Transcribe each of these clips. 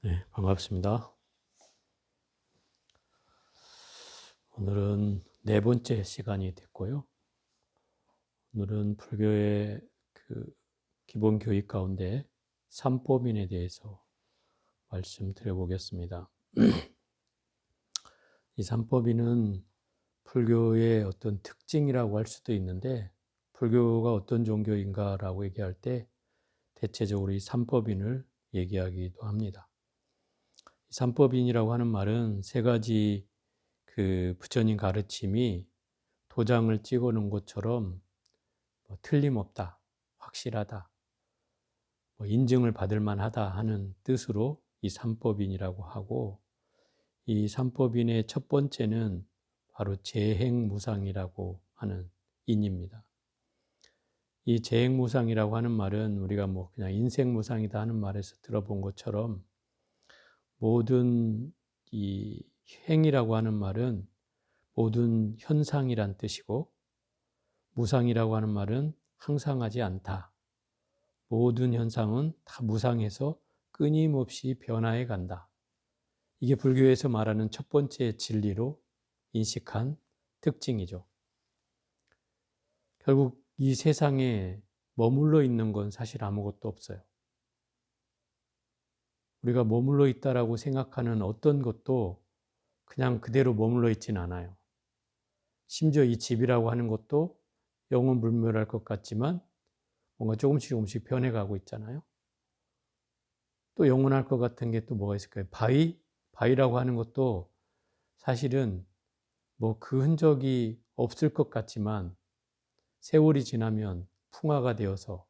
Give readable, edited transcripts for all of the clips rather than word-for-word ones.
네, 반갑습니다. 오늘은 네 번째 시간이 됐고요. 오늘은 불교의 기본 교익 가운데 삼법인에 대해서 말씀드려 보겠습니다. 이 삼법인은 불교의 어떤 특징이라고 할 수도 있는데, 불교가 어떤 종교인가라고 얘기할 때 대체적으로 이 삼법인을 얘기하기도 합니다. 이 삼법인이라고 하는 말은 세 가지 부처님 가르침이 도장을 찍어 놓은 것처럼 틀림없다, 확실하다, 인증을 받을 만하다 하는 뜻으로 이 삼법인이라고 하고, 이 삼법인의 첫 번째는 바로 재행무상이라고 하는 인입니다. 이 재행무상이라고 하는 말은 우리가 그냥 인생무상이다 하는 말에서 들어본 것처럼, 모든 이 행이라고 하는 말은 모든 현상이란 뜻이고, 무상이라고 하는 말은 항상하지 않다, 모든 현상은 다 무상해서 끊임없이 변화해 간다. 이게 불교에서 말하는 첫 번째 진리로 인식한 특징이죠. 결국 이 세상에 머물러 있는 건 사실 아무것도 없어요. 우리가 머물러 있다라고 생각하는 어떤 것도 그냥 그대로 머물러 있진 않아요. 심지어 이 집이라고 하는 것도 영원불멸할 것 같지만 뭔가 조금씩 변해가고 있잖아요. 또 영원할 것 같은 게 또 뭐가 있을까요? 바위라고 하는 것도 사실은 그 흔적이 없을 것 같지만 세월이 지나면 풍화가 되어서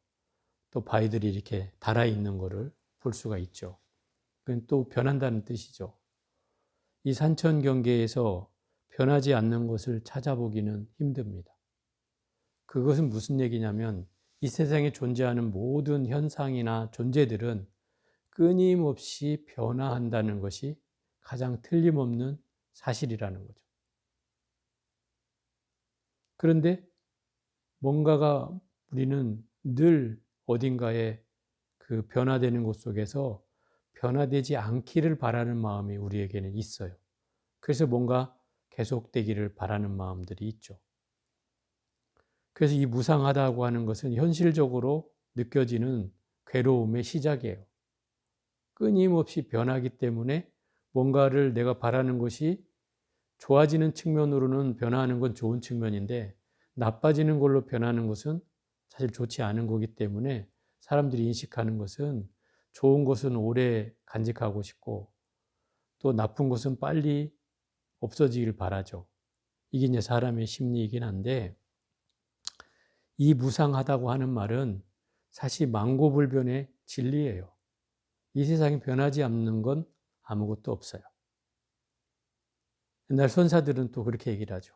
또 바위들이 이렇게 달아 있는 것을 볼 수가 있죠. 그건 또 변한다는 뜻이죠. 이 산천 경계에서 변하지 않는 것을 찾아보기는 힘듭니다. 그것은 무슨 얘기냐면, 이 세상에 존재하는 모든 현상이나 존재들은 끊임없이 변화한다는 것이 가장 틀림없는 사실이라는 거죠. 그런데 뭔가가, 우리는 늘 어딘가에 변화되는 곳 속에서 변화되지 않기를 바라는 마음이 우리에게는 있어요. 그래서 뭔가 계속되기를 바라는 마음들이 있죠. 그래서 이 무상하다고 하는 것은 현실적으로 느껴지는 괴로움의 시작이에요. 끊임없이 변하기 때문에 뭔가를 내가 바라는 것이 좋아지는 측면으로는 변화하는 건 좋은 측면인데, 나빠지는 걸로 변하는 것은 사실 좋지 않은 거기 때문에 사람들이 인식하는 것은 좋은 것은 오래 간직하고 싶고 또 나쁜 것은 빨리 없어지길 바라죠. 이게 이제 사람의 심리이긴 한데, 이 무상하다고 하는 말은 사실 망고불변의 진리예요. 이 세상에 변하지 않는 건 아무것도 없어요. 옛날 선사들은 또 그렇게 얘기를 하죠.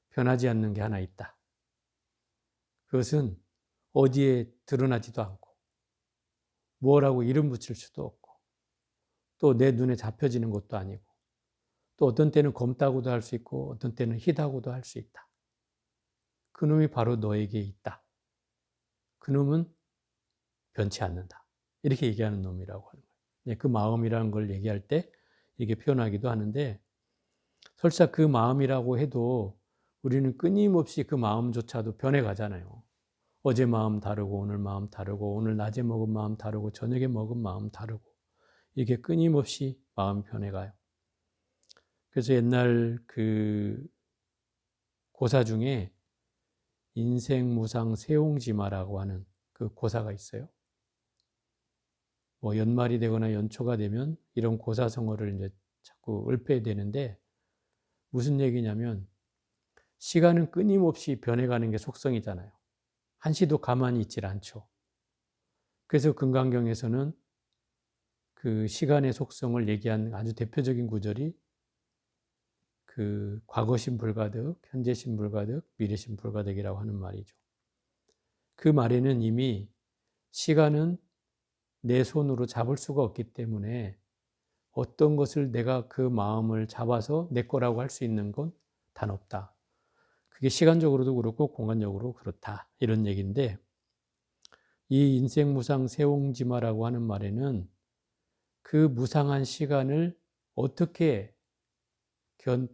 변하지 않는 게 하나 있다. 그것은 어디에 드러나지도 않고 뭐라고 이름 붙일 수도 없고 또 내 눈에 잡혀지는 것도 아니고, 또 어떤 때는 검다고도 할 수 있고 어떤 때는 희다고도 할 수 있다. 그놈이 바로 너에게 있다. 그놈은 변치 않는다. 이렇게 얘기하는 놈이라고 하는 거예요. 그 마음이라는 걸 얘기할 때 이렇게 표현하기도 하는데, 설사 그 마음이라고 해도 우리는 끊임없이 그 마음조차도 변해가잖아요. 어제 마음 다르고 오늘 마음 다르고 오늘 낮에 먹은 마음 다르고 저녁에 먹은 마음 다르고, 이게 끊임없이 마음이 변해가요. 그래서 옛날 고사 중에 인생무상 세옹지마라고 하는 그 고사가 있어요. 연말이 되거나 연초가 되면 이런 고사성어를 이제 자꾸 읊어야 되는데, 무슨 얘기냐면 시간은 끊임없이 변해가는 게 속성이잖아요. 한시도 가만히 있질 않죠. 그래서 금강경에서는 그 시간의 속성을 얘기한 아주 대표적인 구절이 과거신 불가득, 현재신 불가득, 미래신 불가득이라고 하는 말이죠. 그 말에는 이미 시간은 내 손으로 잡을 수가 없기 때문에 어떤 것을 내가 그 마음을 잡아서 내 거라고 할 수 있는 건 단 없다. 그게 시간적으로도 그렇고 공간적으로 그렇다. 이런 얘기인데, 이 인생무상 세옹지마라고 하는 말에는 그 무상한 시간을 어떻게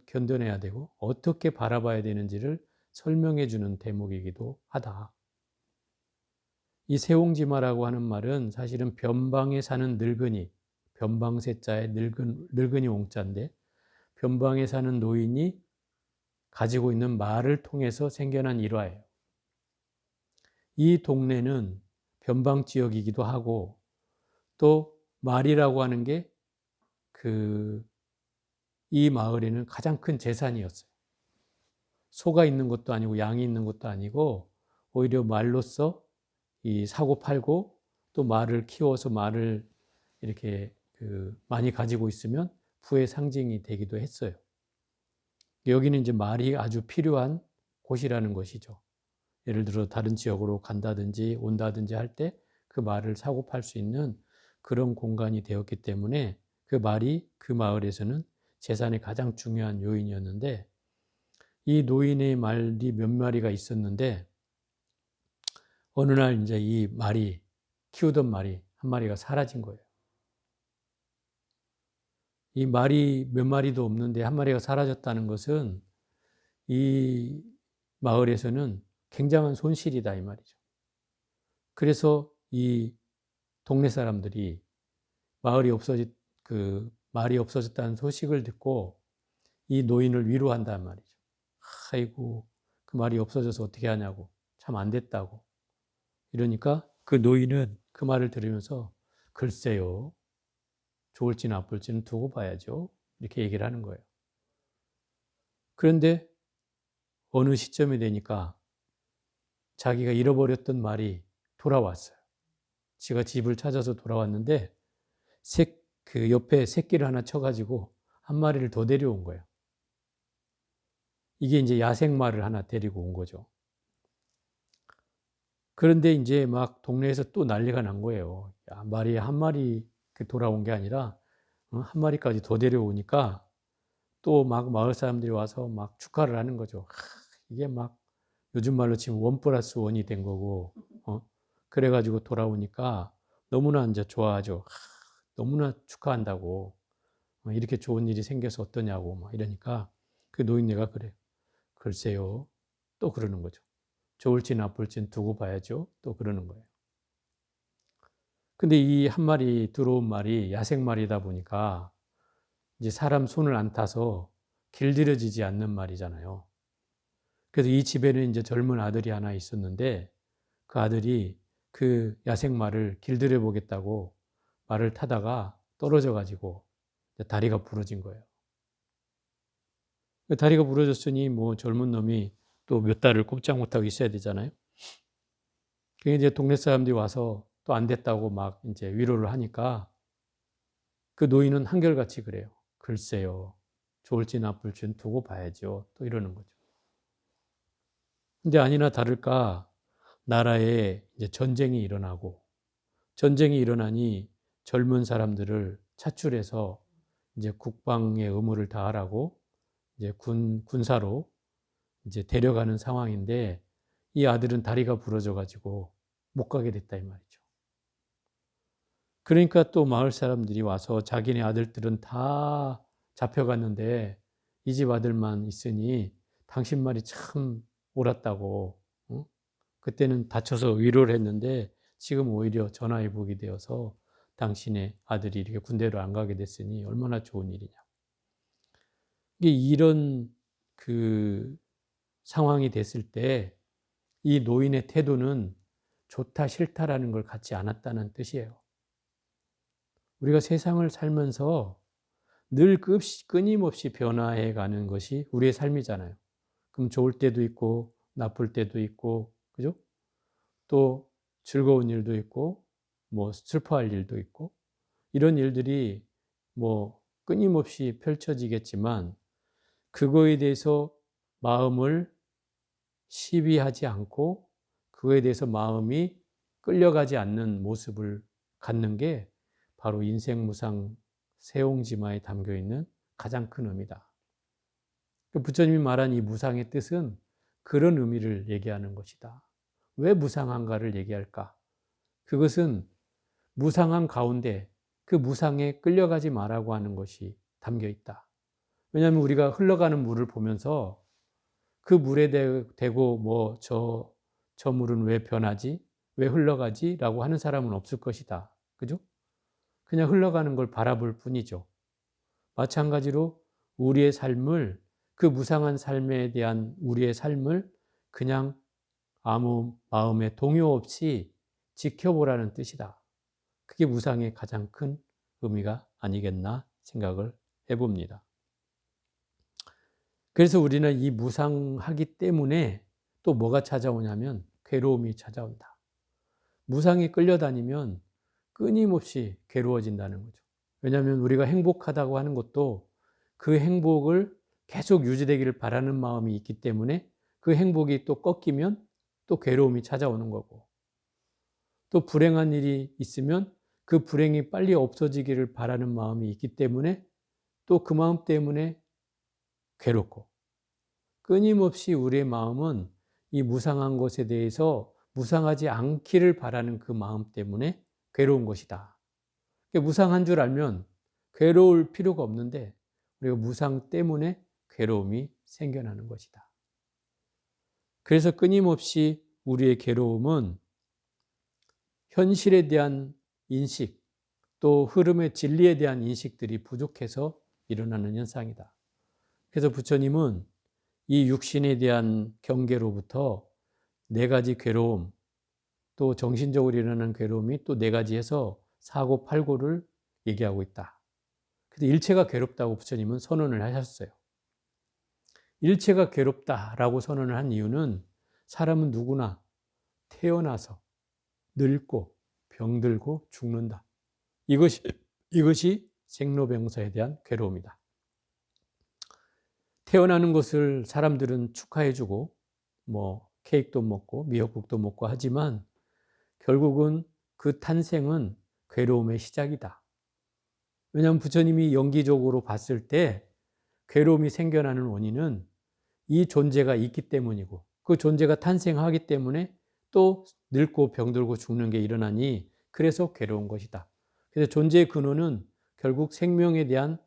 견뎌내야 되고 어떻게 바라봐야 되는지를 설명해 주는 대목이기도 하다. 이 세옹지마라고 하는 말은 사실은 변방에 사는 늙은이, 변방세자의 늙은이 옹자인데 변방에 사는 노인이 가지고 있는 말을 통해서 생겨난 일화예요. 이 동네는 변방 지역이기도 하고 또 말이라고 하는 게 이 마을에는 가장 큰 재산이었어요. 소가 있는 것도 아니고 양이 있는 것도 아니고 오히려 말로써 이 사고 팔고 또 말을 키워서 말을 이렇게 많이 가지고 있으면 부의 상징이 되기도 했어요. 여기는 이제 말이 아주 필요한 곳이라는 것이죠. 예를 들어 다른 지역으로 간다든지 온다든지 할 때 그 말을 사고 팔 수 있는 그런 공간이 되었기 때문에 그 말이 그 마을에서는 재산의 가장 중요한 요인이었는데 이 노인의 말이 몇 마리가 있었는데 어느 날 이제 이 말이 키우던 말이 한 마리가 사라진 거예요. 이 말이 몇 마리도 없는데 한 마리가 사라졌다는 것은 이 마을에서는 굉장한 손실이다 이 말이죠. 그래서 이 동네 사람들이 말이 없어졌다는 소식을 듣고 이 노인을 위로한단 말이죠. 아이고 그 말이 없어져서 어떻게 하냐고 참 안 됐다고 이러니까 그 노인은 그 말을 들으면서 글쎄요 좋을지 나쁠지는 두고 봐야죠 이렇게 얘기를 하는 거예요. 그런데 어느 시점이 되니까 자기가 잃어버렸던 말이 돌아왔어요. 지가 집을 찾아서 돌아왔는데 그 옆에 새끼를 하나 쳐가지고 한 마리를 더 데려온 거예요. 이게 이제 야생말을 하나 데리고 온 거죠. 그런데 이제 막 동네에서 또 난리가 난 거예요. 야, 말이 한 마리 돌아온 게 아니라 한 마리까지 더 데려오니까 또 막 마을 사람들이 와서 막 축하를 하는 거죠. 이게 막 요즘 말로 치면 1+1이 된 거고, 그래가지고 돌아오니까 너무나 이제 좋아하죠. 너무나 축하한다고. 이렇게 좋은 일이 생겨서 어떠냐고 막 이러니까 그 노인네가 그래. 글쎄요. 또 그러는 거죠. 좋을지 나쁠지는 두고 봐야죠. 또 그러는 거예요. 근데 이 한 마리 들어온 말이 야생말이다 보니까 이제 사람 손을 안 타서 길들여지지 않는 말이잖아요. 그래서 이 집에는 이제 젊은 아들이 하나 있었는데 그 아들이 그 야생말을 길들여 보겠다고 말을 타다가 떨어져 가지고 다리가 부러진 거예요. 다리가 부러졌으니 뭐 젊은 놈이 또 몇 달을 꼼짝 못하고 있어야 되잖아요. 그게 이제 동네 사람들이 와서 또 안 됐다고 막 이제 위로를 하니까 그 노인은 한결같이 그래요. 글쎄요. 좋을지 나쁠지는 두고 봐야죠. 또 이러는 거죠. 근데 아니나 다를까 나라에 이제 전쟁이 일어나고 전쟁이 일어나니 젊은 사람들을 차출해서 이제 국방의 의무를 다하라고 이제 군사로 이제 데려가는 상황인데 이 아들은 다리가 부러져 가지고 못 가게 됐다 이 말이죠. 그러니까 또 마을 사람들이 와서 자기네 아들들은 다 잡혀갔는데 이 집 아들만 있으니 당신 말이 참 옳았다고. 그때는 다쳐서 위로를 했는데 지금 오히려 전화위복이 되어서 당신의 아들이 이렇게 군대로 안 가게 됐으니 얼마나 좋은 일이냐. 이게 이런 상황이 됐을 때 이 노인의 태도는 좋다 싫다라는 걸 갖지 않았다는 뜻이에요. 우리가 세상을 살면서 늘 끊임없이 변화해 가는 것이 우리의 삶이잖아요. 그럼 좋을 때도 있고 나쁠 때도 있고 그죠? 또 즐거운 일도 있고 뭐 슬퍼할 일도 있고 이런 일들이 뭐 끊임없이 펼쳐지겠지만 그거에 대해서 마음을 시비하지 않고 그거에 대해서 마음이 끌려가지 않는 모습을 갖는 게 바로 인생무상 세옹지마에 담겨 있는 가장 큰 의미다. 부처님이 말한 이 무상의 뜻은 그런 의미를 얘기하는 것이다. 왜 무상한가를 얘기할까? 그것은 무상한 가운데 그 무상에 끌려가지 말라고 하는 것이 담겨 있다. 왜냐하면 우리가 흘러가는 물을 보면서 그 물에 대고 뭐 저 물은 왜 변하지? 왜 흘러가지? 라고 하는 사람은 없을 것이다. 그죠? 그냥 흘러가는 걸 바라볼 뿐이죠. 마찬가지로 우리의 삶을, 그 무상한 삶에 대한 우리의 삶을 그냥 아무 마음에 동요 없이 지켜보라는 뜻이다. 그게 무상의 가장 큰 의미가 아니겠나 생각을 해봅니다. 그래서 우리는 이 무상하기 때문에 또 뭐가 찾아오냐면 괴로움이 찾아온다. 무상에 끌려다니면 끊임없이 괴로워진다는 거죠. 왜냐하면 우리가 행복하다고 하는 것도 그 행복을 계속 유지되기를 바라는 마음이 있기 때문에 그 행복이 또 꺾이면 또 괴로움이 찾아오는 거고, 또 불행한 일이 있으면 그 불행이 빨리 없어지기를 바라는 마음이 있기 때문에 또 그 마음 때문에 괴롭고, 끊임없이 우리의 마음은 이 무상한 것에 대해서 무상하지 않기를 바라는 그 마음 때문에 괴로운 것이다. 무상한 줄 알면 괴로울 필요가 없는데 우리가 무상 때문에 괴로움이 생겨나는 것이다. 그래서 끊임없이 우리의 괴로움은 현실에 대한 인식, 또 흐름의 진리에 대한 인식들이 부족해서 일어나는 현상이다. 그래서 부처님은 이 육신에 대한 경계로부터 네 가지 괴로움, 또 정신적으로 일어나는 괴로움이 또 네 가지 해서 사고 팔고를 얘기하고 있다. 그래서 일체가 괴롭다고 부처님은 선언을 하셨어요. 일체가 괴롭다라고 선언을 한 이유는 사람은 누구나 태어나서 늙고 병들고 죽는다. 이것이 생로병사에 대한 괴로움이다. 태어나는 것을 사람들은 축하해주고 뭐 케이크도 먹고 미역국도 먹고 하지만 결국은 그 탄생은 괴로움의 시작이다. 왜냐하면 부처님이 연기적으로 봤을 때 괴로움이 생겨나는 원인은 이 존재가 있기 때문이고, 그 존재가 탄생하기 때문에 또 늙고 병들고 죽는 게 일어나니 그래서 괴로운 것이다. 그래서 존재의 근원은 결국 생명에 대한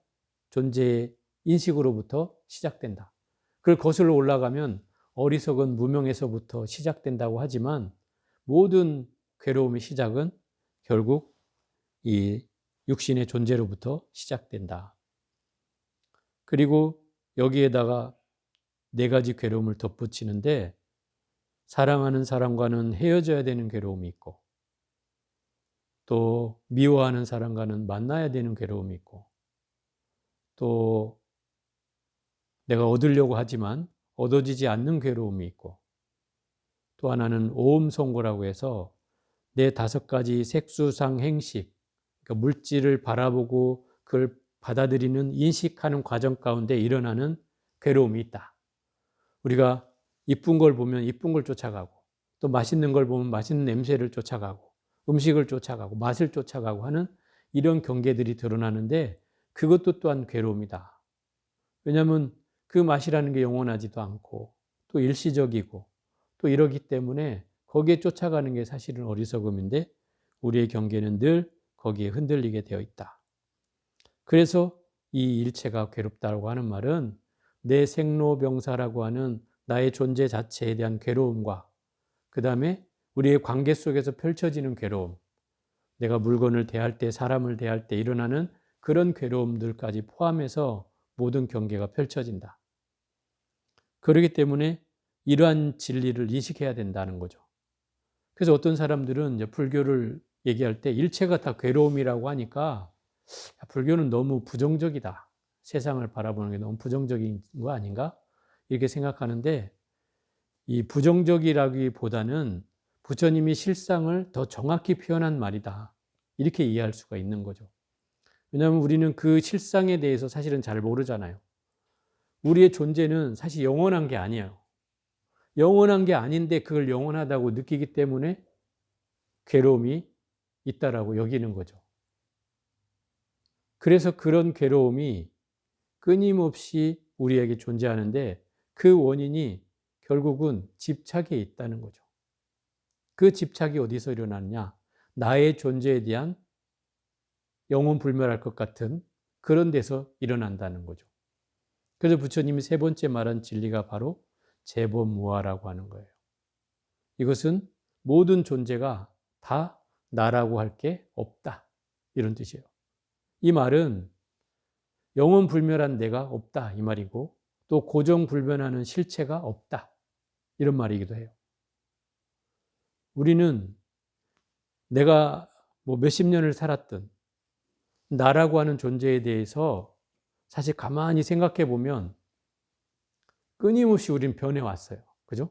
존재의 인식으로부터 시작된다. 그걸 거슬러 올라가면 어리석은 무명에서부터 시작된다고 하지만 모든 괴로움의 시작은 결국 이 육신의 존재로부터 시작된다. 그리고 여기에다가 네 가지 괴로움을 덧붙이는데, 사랑하는 사람과는 헤어져야 되는 괴로움이 있고, 또 미워하는 사람과는 만나야 되는 괴로움이 있고, 또 내가 얻으려고 하지만 얻어지지 않는 괴로움이 있고, 또 하나는 오음송고라고 해서 내 다섯 가지 색수상 행식, 그러니까 물질을 바라보고 그걸 받아들이는 인식하는 과정 가운데 일어나는 괴로움이 있다. 우리가 이쁜 걸 보면 이쁜 걸 쫓아가고, 또 맛있는 걸 보면 맛있는 냄새를 쫓아가고, 음식을 쫓아가고, 맛을 쫓아가고 하는 이런 경계들이 드러나는데 그것도 또한 괴로움이다. 왜냐하면 그 맛이라는 게 영원하지도 않고 또 일시적이고 또 이러기 때문에 거기에 쫓아가는 게 사실은 어리석음인데 우리의 경계는 늘 거기에 흔들리게 되어 있다. 그래서 이 일체가 괴롭다고 하는 말은 내 생로병사라고 하는 나의 존재 자체에 대한 괴로움과 그 다음에 우리의 관계 속에서 펼쳐지는 괴로움, 내가 물건을 대할 때, 사람을 대할 때 일어나는 그런 괴로움들까지 포함해서 모든 경계가 펼쳐진다. 그렇기 때문에 이러한 진리를 인식해야 된다는 거죠. 그래서 어떤 사람들은 이제 불교를 얘기할 때 일체가 다 괴로움이라고 하니까 불교는 너무 부정적이다. 세상을 바라보는 게 너무 부정적인 거 아닌가? 이렇게 생각하는데, 이 부정적이라기보다는 부처님이 실상을 더 정확히 표현한 말이다. 이렇게 이해할 수가 있는 거죠. 왜냐하면 우리는 그 실상에 대해서 사실은 잘 모르잖아요. 우리의 존재는 사실 영원한 게 아니에요. 영원한 게 아닌데 그걸 영원하다고 느끼기 때문에 괴로움이 있다라고 여기는 거죠. 그래서 그런 괴로움이 끊임없이 우리에게 존재하는데 그 원인이 결국은 집착에 있다는 거죠. 그 집착이 어디서 일어나느냐? 나의 존재에 대한 영원 불멸할 것 같은 그런 데서 일어난다는 거죠. 그래서 부처님이 세 번째 말한 진리가 바로 재범무아라고 하는 거예요. 이것은 모든 존재가 다 나라고 할 게 없다, 이런 뜻이에요. 이 말은 영원 불멸한 내가 없다, 이 말이고, 또 고정불변하는 실체가 없다, 이런 말이기도 해요. 우리는 내가 뭐 몇십 년을 살았든 나라고 하는 존재에 대해서 사실 가만히 생각해 보면 끊임없이 우린 변해왔어요. 그죠?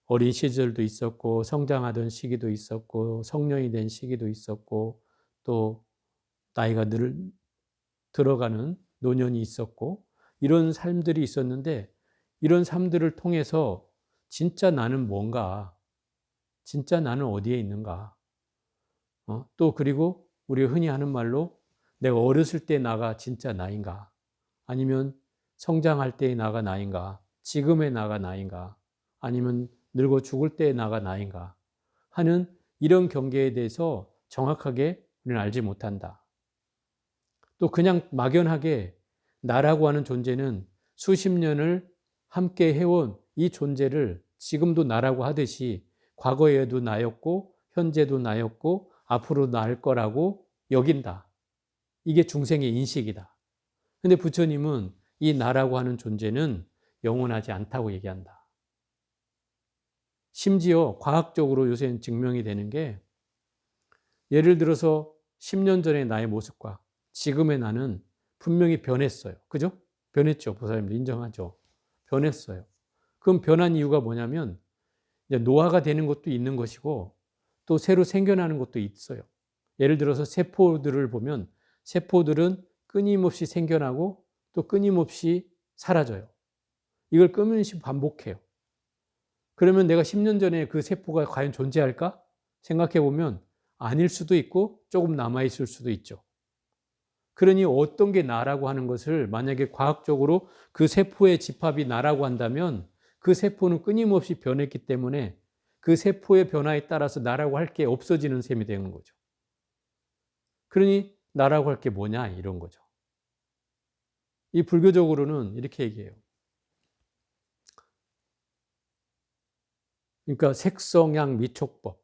어린 시절도 있었고, 성장하던 시기도 있었고, 성년이 된 시기도 있었고, 또 나이가 들어가는 노년이 있었고, 이런 삶들이 있었는데, 이런 삶들을 통해서 진짜 나는 뭔가, 진짜 나는 어디에 있는가, 또 그리고 우리가 흔히 하는 말로 내가 어렸을 때 나가 진짜 나인가, 아니면 성장할 때의 나가 나인가, 지금의 나가 나인가, 아니면 늙어 죽을 때의 나가 나인가 하는 이런 경계에 대해서 정확하게 우리는 알지 못한다. 또 그냥 막연하게 나라고 하는 존재는 수십 년을 함께 해온 이 존재를 지금도 나라고 하듯이 과거에도 나였고 현재도 나였고 앞으로 나을 거라고 여긴다. 이게 중생의 인식이다. 근데 부처님은 이 나라고 하는 존재는 영원하지 않다고 얘기한다. 심지어 과학적으로 요새는 증명이 되는 게, 예를 들어서 10년 전의 나의 모습과 지금의 나는 분명히 변했어요. 그죠? 변했죠. 보살님도 인정하죠. 변했어요. 그럼 변한 이유가 뭐냐면 이제 노화가 되는 것도 있는 것이고 또 새로 생겨나는 것도 있어요. 예를 들어서 세포들을 보면 세포들은 끊임없이 생겨나고 또 끊임없이 사라져요. 이걸 끊임없이 반복해요. 그러면 내가 10년 전에 그 세포가 과연 존재할까? 생각해 보면 아닐 수도 있고 조금 남아있을 수도 있죠. 그러니 어떤 게 나라고 하는 것을 만약에 과학적으로 그 세포의 집합이 나라고 한다면 그 세포는 끊임없이 변했기 때문에 그 세포의 변화에 따라서 나라고 할 게 없어지는 셈이 되는 거죠. 그러니 나라고 할 게 뭐냐, 이런 거죠. 이 불교적으로는 이렇게 얘기해요. 그러니까 색성양 미촉법이라고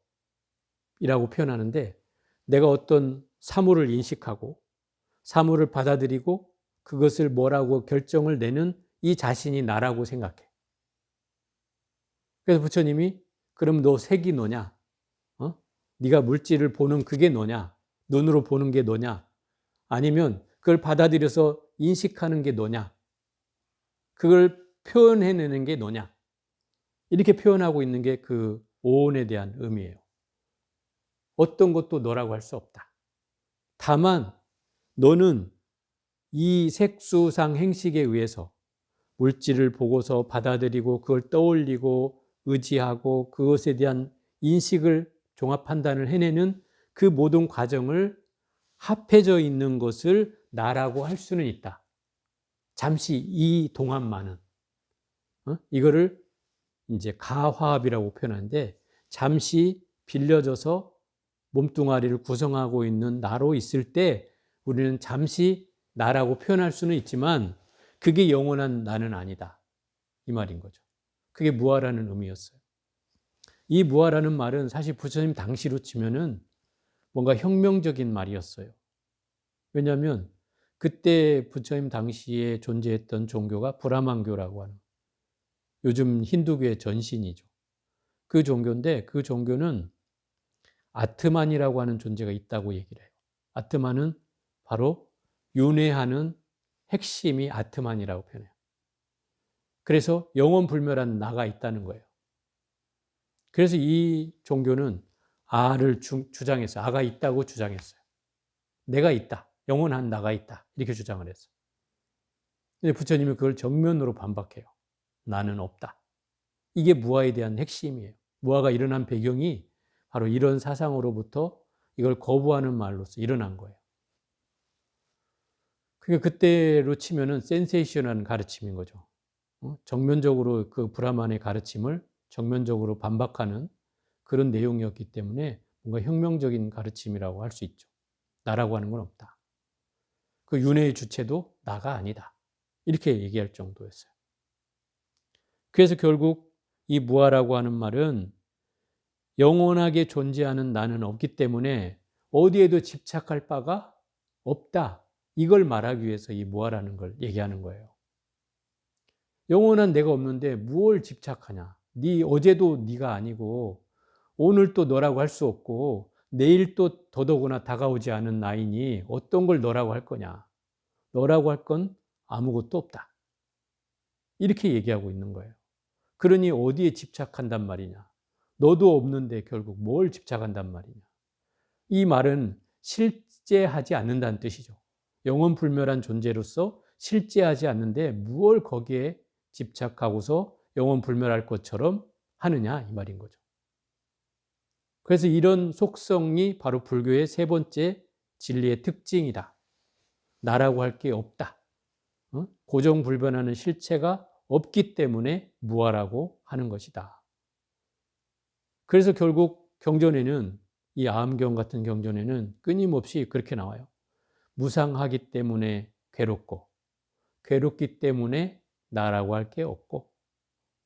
표현하는데, 내가 어떤 사물을 인식하고 사물을 받아들이고 그것을 뭐라고 결정을 내는 이 자신이 나라고 생각해. 그래서 부처님이 그럼 너 색이 너냐? 네가 물질을 보는 그게 너냐? 눈으로 보는 게 너냐? 아니면 그걸 받아들여서 인식하는 게 너냐? 그걸 표현해내는 게 너냐? 이렇게 표현하고 있는 게 그 오온에 대한 의미예요. 어떤 것도 너라고 할 수 없다. 다만 너는 이 색수상 행식에 의해서 물질을 보고서 받아들이고 그걸 떠올리고 의지하고 그것에 대한 인식을 종합 판단을 해내는 그 모든 과정을 합해져 있는 것을 나라고 할 수는 있다. 잠시 이 동안만은. 이거를 이제 가화합이라고 표현하는데, 잠시 빌려져서 몸뚱아리를 구성하고 있는 나로 있을 때 우리는 잠시 나라고 표현할 수는 있지만 그게 영원한 나는 아니다, 이 말인 거죠. 그게 무아라는 의미였어요. 이 무아라는 말은 사실 부처님 당시로 치면은 뭔가 혁명적인 말이었어요. 왜냐하면 그때 부처님 당시에 존재했던 종교가 브라만교라고 하는, 요즘 힌두교의 전신이죠. 그 종교인데 그 종교는 아트만이라고 하는 존재가 있다고 얘기를 해요. 아트만은 바로 윤회하는 핵심이 아트만이라고 표현해요. 그래서 영원불멸한 나가 있다는 거예요. 그래서 이 종교는 아를 주장했어요. 아가 있다고 주장했어요. 내가 있다. 영원한 나가 있다. 이렇게 주장을 했어요. 근데 부처님이 그걸 정면으로 반박해요. 나는 없다. 이게 무아에 대한 핵심이에요. 무아가 일어난 배경이 바로 이런 사상으로부터 이걸 거부하는 말로서 일어난 거예요. 그러니까 그때로 치면은 센세이션한 가르침인 거죠. 정면적으로 그 브라만의 가르침을 정면적으로 반박하는 그런 내용이었기 때문에 뭔가 혁명적인 가르침이라고 할 수 있죠. 나라고 하는 건 없다. 그 윤회의 주체도 나가 아니다. 이렇게 얘기할 정도였어요. 그래서 결국 이 무아라고 하는 말은 영원하게 존재하는 나는 없기 때문에 어디에도 집착할 바가 없다. 이걸 말하기 위해서 이 무아라는 걸 얘기하는 거예요. 영원한 내가 없는데 무엇을 집착하냐. 어제도 네가 아니고 오늘 또 너라고 할 수 없고 내일 또 더더구나 다가오지 않은 나이니 어떤 걸 너라고 할 거냐. 너라고 할 건 아무것도 없다. 이렇게 얘기하고 있는 거예요. 그러니 어디에 집착한단 말이냐. 너도 없는데 결국 뭘 집착한단 말이냐. 이 말은 실제하지 않는다는 뜻이죠. 영원불멸한 존재로서 실제하지 않는데 무엇을 거기에 집착하고서 영원불멸할 것처럼 하느냐 이 말인 거죠. 그래서 이런 속성이 바로 불교의 세 번째 진리의 특징이다. 나라고 할 게 없다. 고정불변하는 실체가 없기 때문에 무아라고 하는 것이다. 그래서 결국 경전에는 이 아함경 같은 경전에는 끊임없이 그렇게 나와요. 무상하기 때문에 괴롭고 괴롭기 때문에 나라고 할 게 없고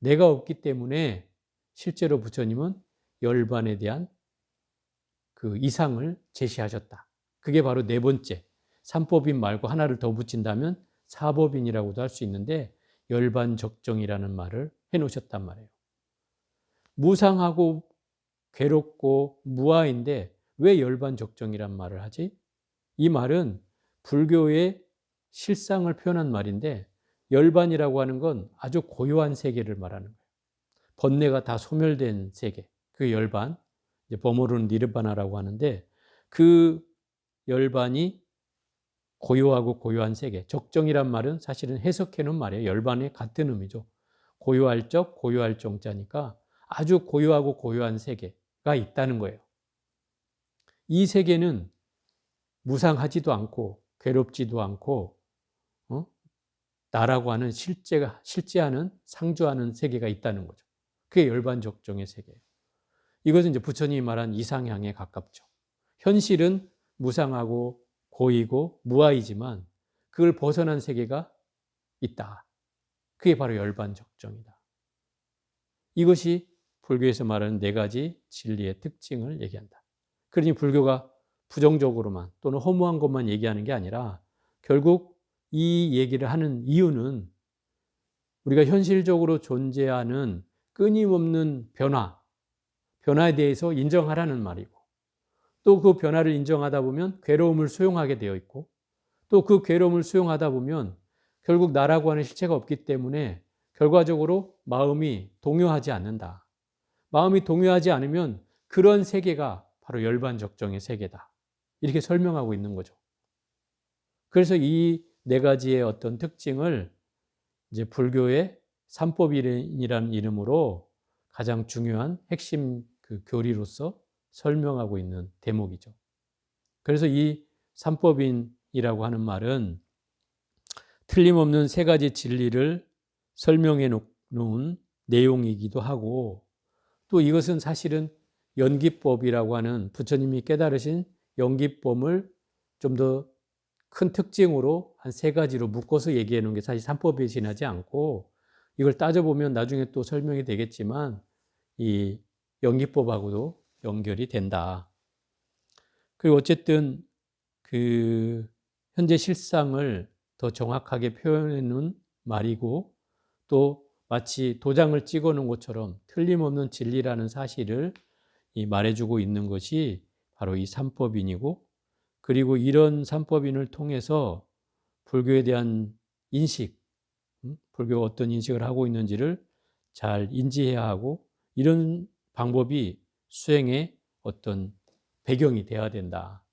내가 없기 때문에 실제로 부처님은 열반에 대한 그 이상을 제시하셨다. 그게 바로 네 번째 삼법인 말고 하나를 더 붙인다면 사법인이라고도 할 수 있는데 열반적정이라는 말을 해놓으셨단 말이에요. 무상하고 괴롭고 무아인데 왜 열반적정이란 말을 하지? 이 말은 불교의 실상을 표현한 말인데 열반이라고 하는 건 아주 고요한 세계를 말하는 거예요. 번뇌가 다 소멸된 세계. 그 열반, 이제 버모르는 니르바나라고 하는데 그 열반이 고요하고 고요한 세계. 적정이란 말은 사실은 해석해 놓은 말이에요. 열반의 같은 의미죠. 고요할 적, 고요할 정자니까 아주 고요하고 고요한 세계가 있다는 거예요. 이 세계는 무상하지도 않고 괴롭지도 않고 나라고 하는 실제하는 상주하는 세계가 있다는 거죠. 그게 열반적정의 세계예요. 이것은 이제 부처님이 말한 이상향에 가깝죠. 현실은 무상하고 고이고 무아이지만 그걸 벗어난 세계가 있다. 그게 바로 열반적정이다. 이것이 불교에서 말하는 네 가지 진리의 특징을 얘기한다. 그러니 불교가 부정적으로만 또는 허무한 것만 얘기하는 게 아니라 결국 이 얘기를 하는 이유는 우리가 현실적으로 존재하는 끊임없는 변화에 대해서 인정하라는 말이고 또 그 변화를 인정하다 보면 괴로움을 수용하게 되어 있고 또 그 괴로움을 수용하다 보면 결국 나라고 하는 실체가 없기 때문에 결과적으로 마음이 동요하지 않는다. 마음이 동요하지 않으면 그런 세계가 바로 열반적정의 세계다. 이렇게 설명하고 있는 거죠. 그래서 이 네 가지의 어떤 특징을 이제 불교의 삼법인이라는 이름으로 가장 중요한 핵심 그 교리로서 설명하고 있는 대목이죠. 그래서 이 삼법인이라고 하는 말은 틀림없는 세 가지 진리를 설명해 놓은 내용이기도 하고 또 이것은 사실은 연기법이라고 하는 부처님이 깨달으신 연기법을 좀 더 큰 특징으로 한 세 가지로 묶어서 얘기해 놓은 게 사실 삼법에 지나지 않고 이걸 따져보면 나중에 또 설명이 되겠지만 이 연기법하고도 연결이 된다. 그리고 어쨌든 그 현재 실상을 더 정확하게 표현해 놓은 말이고 또 마치 도장을 찍어 놓은 것처럼 틀림없는 진리라는 사실을 말해주고 있는 것이 바로 이 삼법인이고 그리고 이런 삼법인을 통해서 불교에 대한 인식, 불교가 어떤 인식을 하고 있는지를 잘 인지해야 하고 이런 방법이 수행의 어떤 배경이 돼야 된다.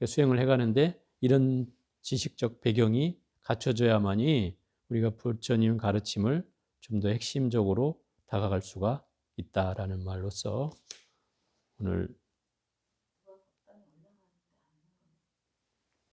수행을 해가는데 이런 지식적 배경이 갖춰져야만이 우리가 부처님 가르침을 좀 더 핵심적으로 다가갈 수가 있다라는 말로서 오늘